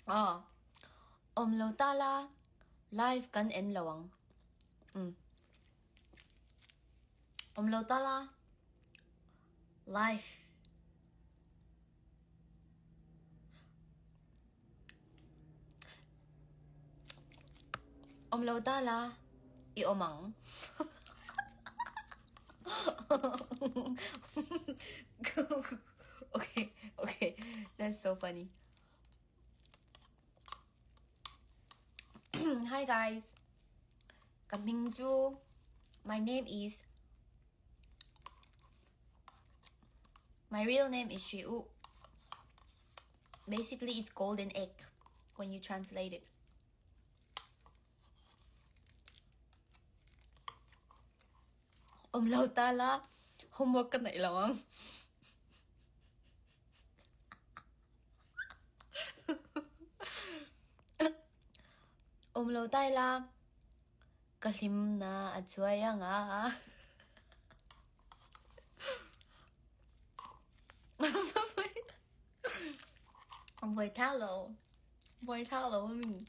Lo tala live kan en lawang. Lo tala live. Lo tala I omang. Okay, that's so funny. Hi guys, Kamingju. My real name is Shiu. Basically, it's golden egg when you translate it. Lao tala homework ka na ilawang. Lao tala kalim na at suwaya nga. Boy talo mình.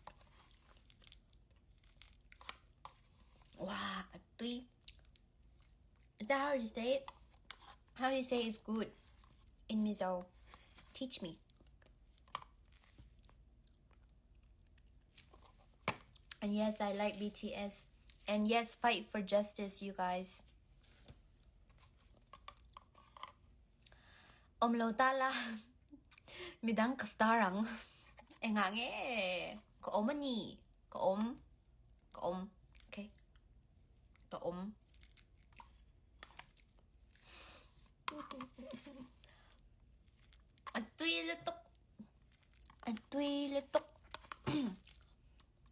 Wow, tuy. Is that how you say it? How you say it's good in Mizo? Teach me. And yes, I like BTS. And yes, fight for justice, you guys. Lo tala midang kastarang. Engange. Kaomani. Kaom. Okay. Kaom. Atoy letok.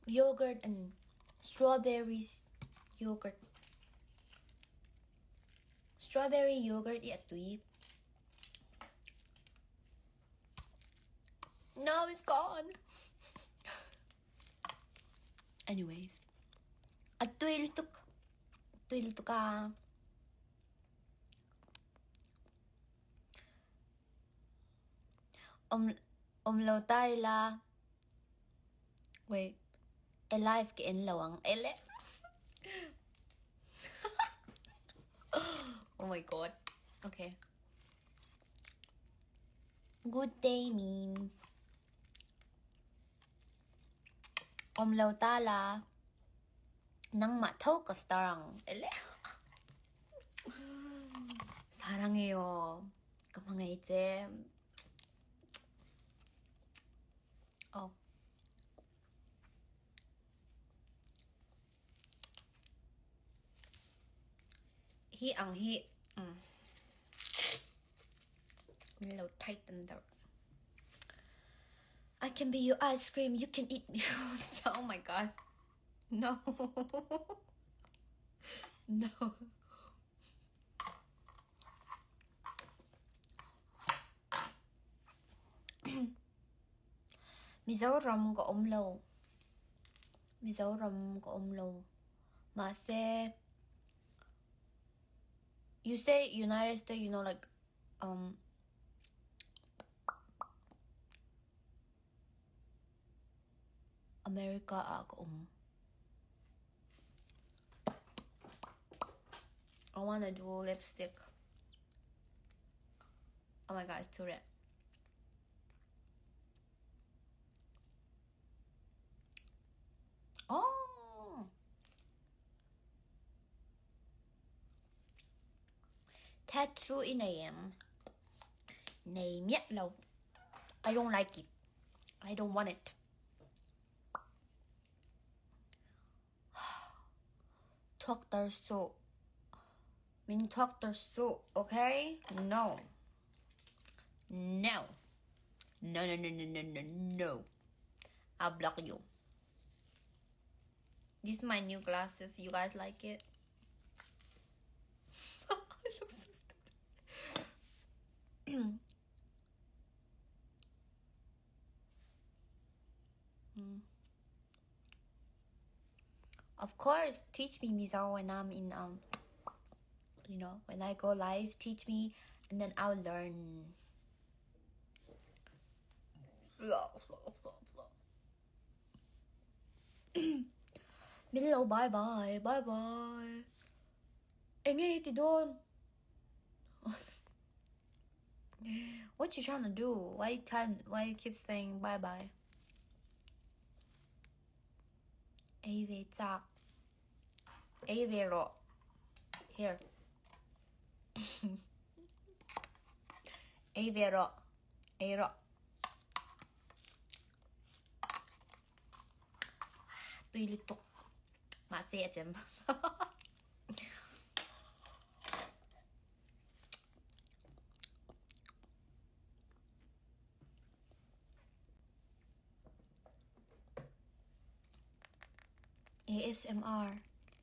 Yogurt and strawberries yogurt. Strawberry yogurt atoy. No, it's gone. Anyways. Atoy letok ka. Lo tala. Wait. Alive ke en lawang. Ele. Oh my god. Okay. Good day means lo tala nang mathaw kastarang. Ele. 사랑해요. mga item. Oh. He. Little tighten there. I can be your ice cream. You can eat me. Oh my god. No. No. Mizo ram ko omlo. Mase. You say United States, you know, like America I wanna do lipstick. Oh my god, it's too red. Oh, tattoo in AM. Name yet low. I don't like it. I don't want it. Doctor Su. Mean Doctor Su, okay? No. No. No. I'll block you. These are my new glasses. You guys like it? It looks so stupid. Of course, teach me, Mizo, when I'm in you know, when I go live, teach me, and then I'll learn. Milo, bye bye, bye bye. Engay tidon. What you trying to do? Why you keep saying bye bye? Ave tap. Ave ro. Here. Ave ro. A ro. Tuy lít tục. Mà xe chấm.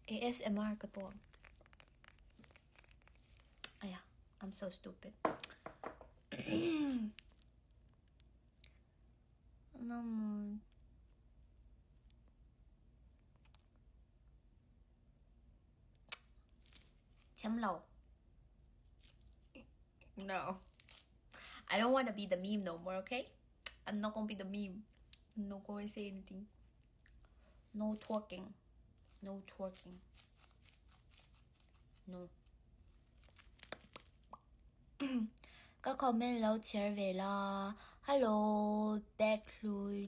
ASMR ka to. Aya, I'm so stupid. Naman. Chấm lầu. No. I don't want to be the meme no more, okay? I'm not gonna be the meme. I'm not gonna say anything. No twerking. No twerking. No. Các comment lâu trở về là hello back lui.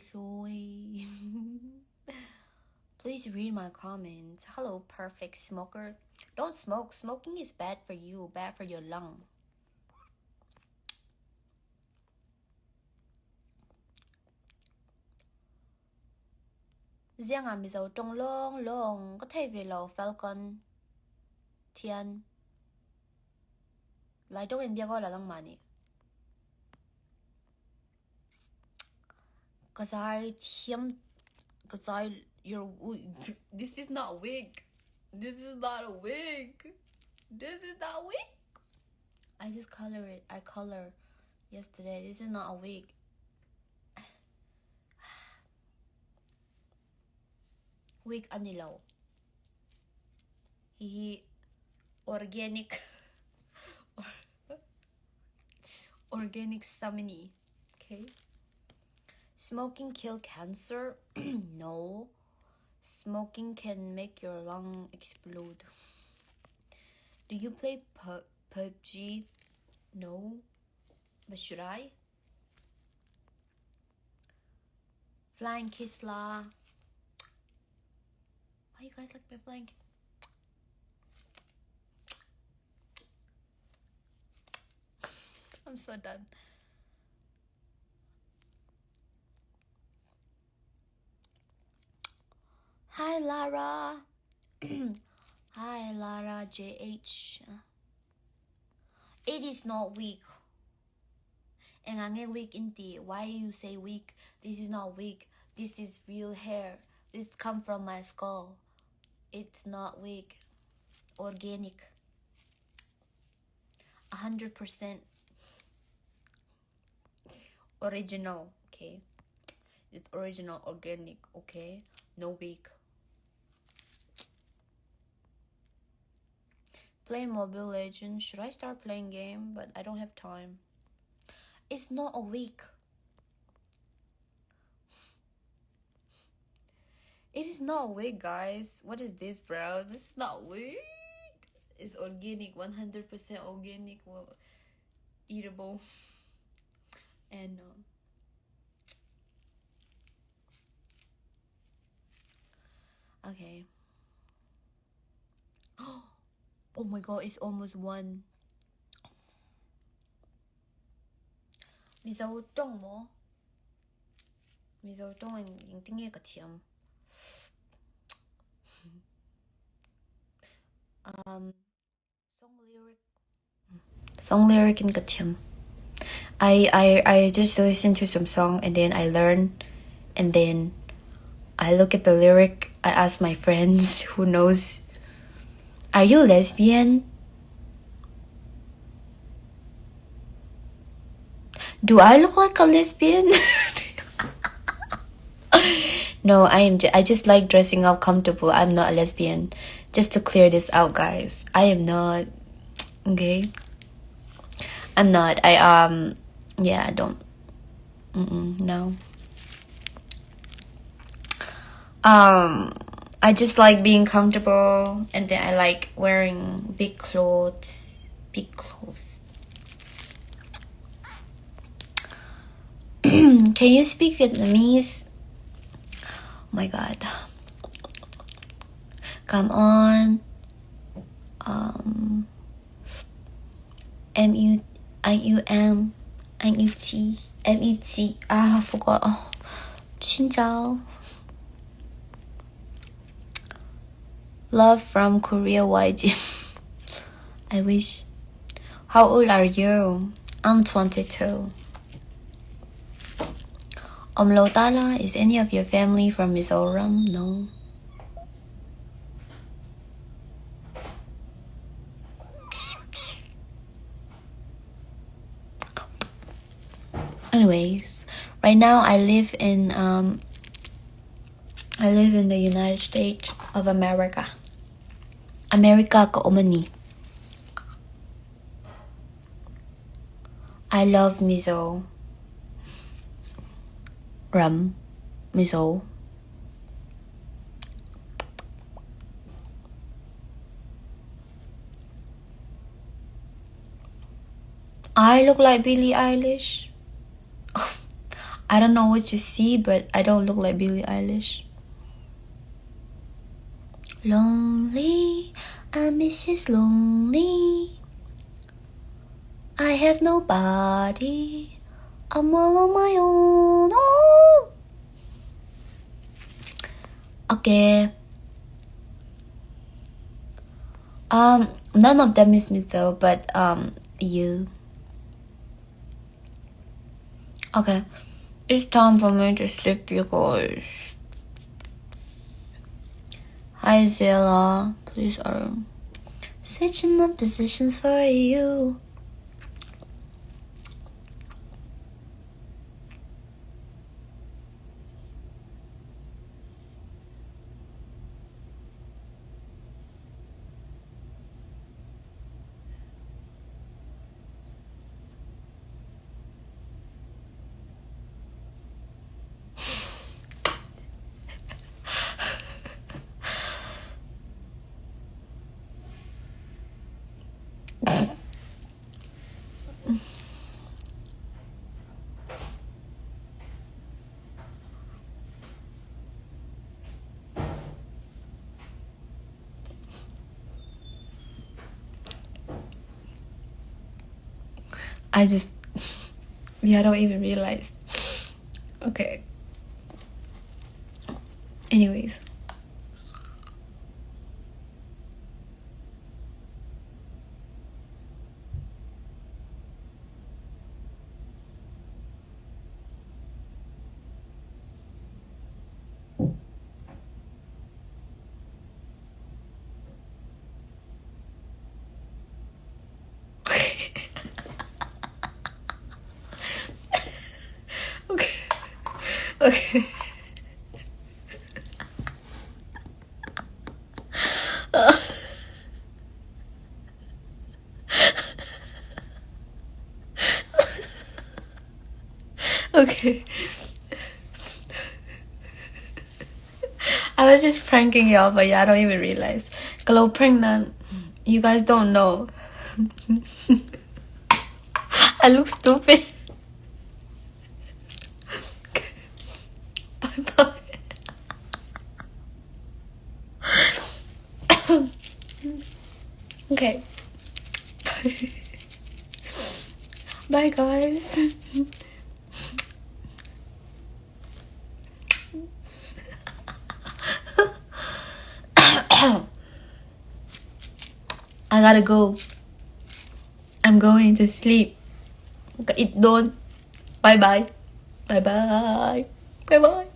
Please read my comments. Hello perfect smoker. Don't smoke. Smoking is bad for you, bad for your lung. Riêng à Mizo trong long có thể về lầu Falcon Thiên lại trong India có là lăng mà nè. Cause you're this is not a wig. This is not a wig. This is not a wig. I just color it. I color yesterday. This is not a wig. Wig anilaw. He organic organic samini. Okay. Smoking kill cancer? No. Smoking can make your lung explode. Do you play PUBG? No. But should I? Flying kiss la. Why you guys like my flying kiss? I'm so done. Hi Lara. Hi Lara JH. It is not weak. And I'm weak inti. Why you say weak? This is not weak. This is real hair. This come from my skull. It's not weak. Organic. 100% original. Okay. It's original organic. Okay. No weak. Play Mobile Legends. Should I start playing game? But I don't have time. It's not a week. It is not a wig, guys. What is this, bro? This is not wig. It's organic, 100% organic, well, eatable. And okay. Oh my god, it's almost 1. Mizo trong mo. Mizo trong những tiếng nghe cả chiếm. Song lyric in Katiam. I just listen to some song and then I learn, and then I look at the lyric. I ask my friends who knows. Are you lesbian? Do I look like a lesbian? No, I just like dressing up comfortable. I'm not a lesbian. Just to clear this out, guys. I am not. Okay. I'm not. Yeah, I don't. No. I just like being comfortable, and then I like wearing big clothes. Can you speak Vietnamese? Oh my god. Come on. M-U-T. I forgot. Oh. Xin chào. Love from Korea YG. I wish. How old are you? I'm 22. Lotala, is any of your family from Mizoram? No. Anyways, right now I live in the United States of America. America ko umani. I love Mizo. Mizo. I look like Billie Eilish. I don't know what you see, but I don't look like Billie Eilish. Lonely, I miss you lonely. I have nobody. I'm all on my own. Oh. Okay. None of them is Mizo, but you. Okay. It's time for me to sleep, you guys. Hi Zilla, please switching up positions for you. I don't even realize. Okay. Anyways. Okay. Okay. I was just pranking y'all, but y'all don't even realize. Glow pregnant. You guys don't know. I look stupid. Bye-bye. Okay. Bye, guys. I gotta go. I'm going to sleep. It don't. Bye bye. Bye bye. Bye bye.